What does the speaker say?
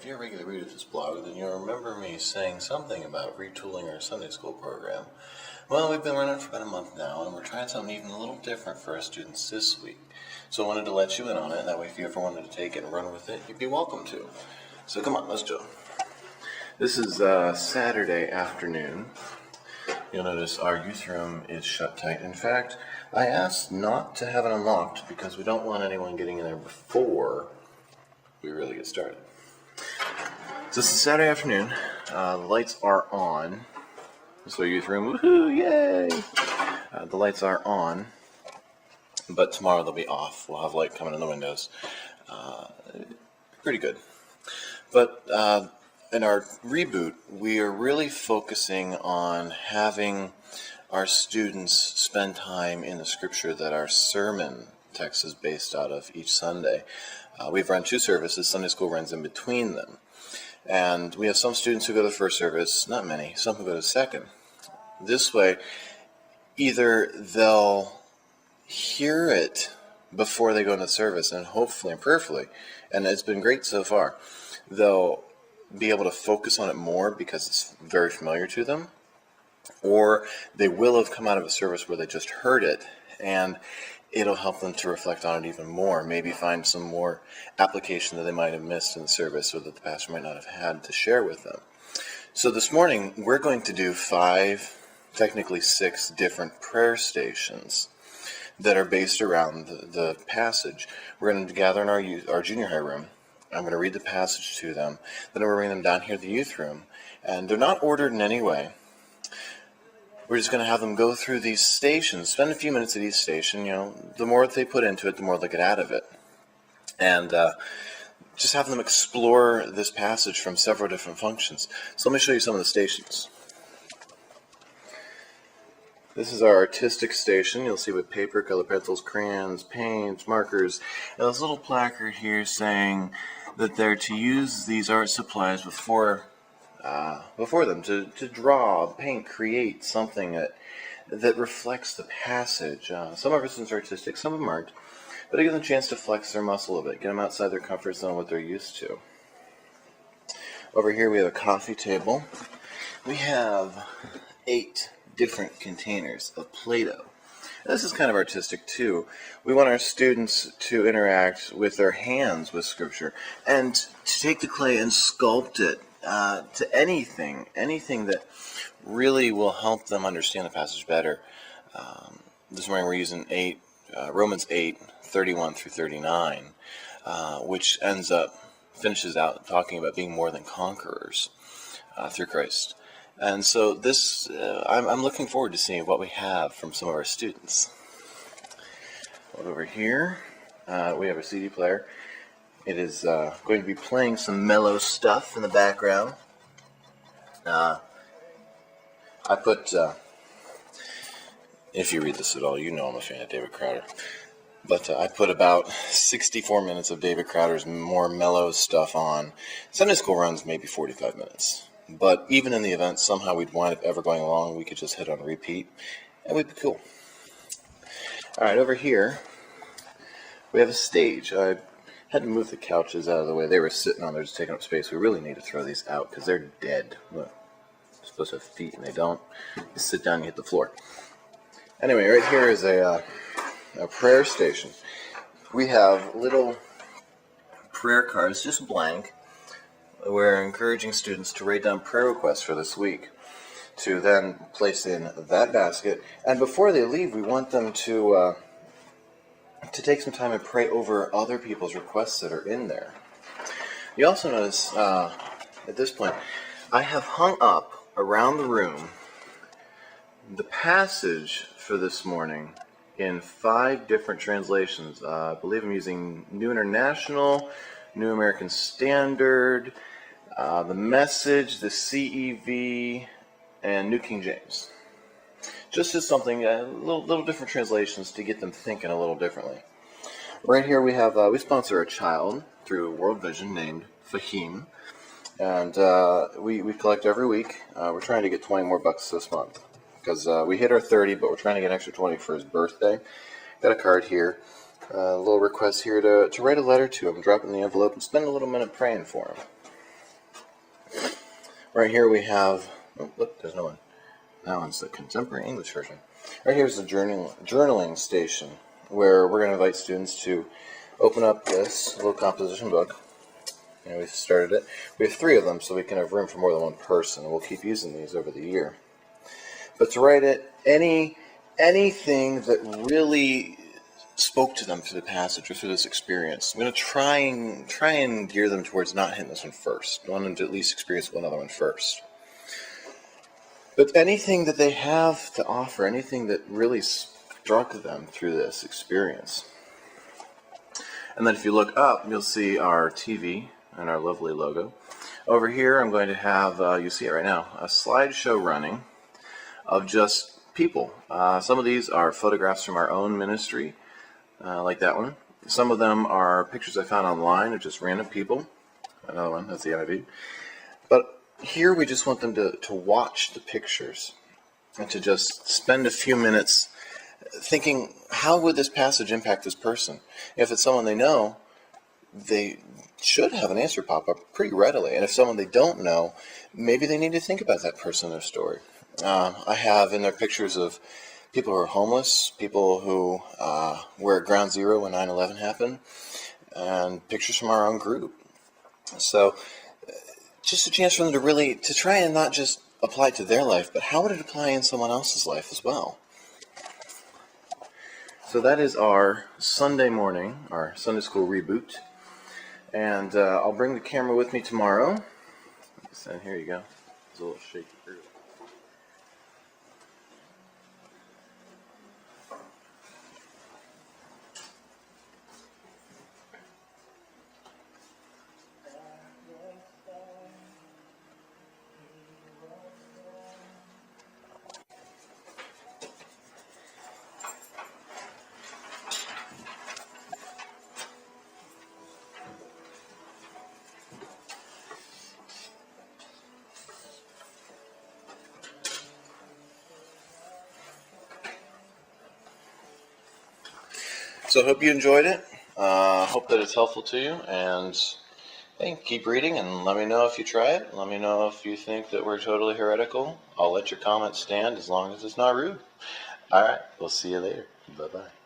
if you're a regular reader of this blog, then you'll remember me saying something about retooling our Sunday school program. Well, we've been running for about a month now, and we're trying something even a little different for our students this week. So I wanted to let you in on it, that way if you ever wanted to take it and run with it, you'd be welcome to. So come on, let's do it. This is Saturday afternoon. You'll notice our youth room is shut tight. In fact, I asked not to have it unlocked because we don't want anyone getting in there before we really get started. So this is Saturday afternoon. The lights are on. This is our youth room. Woohoo! Yay! The lights are on, but tomorrow they'll be off. We'll have light coming in the windows. Pretty good. But in our reboot, we are really focusing on having our students spend time in the scripture that our sermon text is based out of each Sunday. We've run two services. Sunday school runs in between them. And we have some students who go to the first service, not many, some who go to the second. This way, either they'll hear it before they go into service, and hopefully and prayerfully, and it's been great so far, they'll be able to focus on it more because it's very familiar to them, or they will have come out of a service where they just heard it, and it'll help them to reflect on it even more, maybe find some more application that they might have missed in the service or that the pastor might not have had to share with them. So this morning, we're going to do 5, technically 6 different prayer stations that are based around the passage. We're going to gather in our junior high room. I'm going to read the passage to them. Then we're bringing them down here to the youth room. And they're not ordered in any way. We're just going to have them go through these stations, spend a few minutes at each station. The more they put into it, the more they get out of it. And just have them explore this passage from several different functions. So let me show you some of the stations. This is our artistic station. You'll see with paper, color pencils, crayons, paints, markers, and this little placard here saying that they're to use these art supplies before them to draw, paint, create something that reflects the passage. Some of our students are artistic, some of them aren't, but it gives them a chance to flex their muscle a bit, get them outside their comfort zone, what they're used to. Over here we have a coffee table. We have 8 different containers of Play-Doh. This is kind of artistic too. We want our students to interact with their hands with Scripture and to take the clay and sculpt it to anything that really will help them understand the passage better. This morning we're using Romans 8:31 through 39, which finishes out talking about being more than conquerors through Christ. And so this, I'm looking forward to seeing what we have from some of our students. Over here, we have a CD player. It is going to be playing some mellow stuff in the background. I put, if you read this at all, you know I'm a fan of David Crowder. But I put about 64 minutes of David Crowder's more mellow stuff on. Sunday school runs maybe 45 minutes. But even in the event, somehow we'd wind up ever going along, we could just hit on repeat, and we'd be cool. All right, over here, we have a stage. I had to move the couches out of the way. They were sitting on there just taking up space. We really need to throw these out because they're dead. Look, they're supposed to have feet, and they don't. You sit down and you hit the floor. Anyway, right here is a prayer station. We have little prayer cards, just blank. We're encouraging students to write down prayer requests for this week to then place in that basket. And before they leave, we want them to take some time and pray over other people's requests that are in there. You also notice at this point, I have hung up around the room the passage for this morning in 5 different translations. I believe I'm using New International, New American Standard, the Message, the CEV, and New King James. Just as something, little different translations to get them thinking a little differently. Right here we have, we sponsor a child through World Vision named Fahim, and we collect every week. We're trying to get 20 more bucks this month because we hit our 30, but we're trying to get an extra 20 for his birthday. Got a card here, a little request here to write a letter to him, drop it in the envelope, and spend a little minute praying for him. Right here we have, oh, look, there's no one. That one's the contemporary English version. Right here's the journaling station, where we're going to invite students to open up this little composition book. And we've started it. We have 3 of them, so we can have room for more than one person. We'll keep using these over the year. But to write it, anything that really spoke to them through the passage or through this experience. I'm going to try and gear them towards not hitting this one first. I want them to at least experience one other one first. But anything that they have to offer, anything that really struck them through this experience. And then if you look up, you'll see our TV and our lovely logo. Over here, I'm going to have, you see it right now, a slideshow running of just people. Some of these are photographs from our own ministry, like that one. Some of them are pictures I found online of just random people. Another one, that's the NIV. But here we just want them to watch the pictures and to just spend a few minutes thinking, how would this passage impact this person? If it's someone they know, they should have an answer pop up pretty readily. And if someone they don't know, maybe they need to think about that person in their story. I have in there pictures of people who are homeless, people who were at ground zero when 9/11 happened, and pictures from our own group. So just a chance for them to try and not just apply it to their life, but how would it apply in someone else's life as well? So that is our Sunday morning, our Sunday school reboot. And I'll bring the camera with me tomorrow. And here you go. It's a little shaky. So I hope you enjoyed it. Hope that it's helpful to you. And hey, keep reading and let me know if you try it. Let me know if you think that we're totally heretical. I'll let your comments stand as long as it's not rude. All right, we'll see you later. Bye-bye.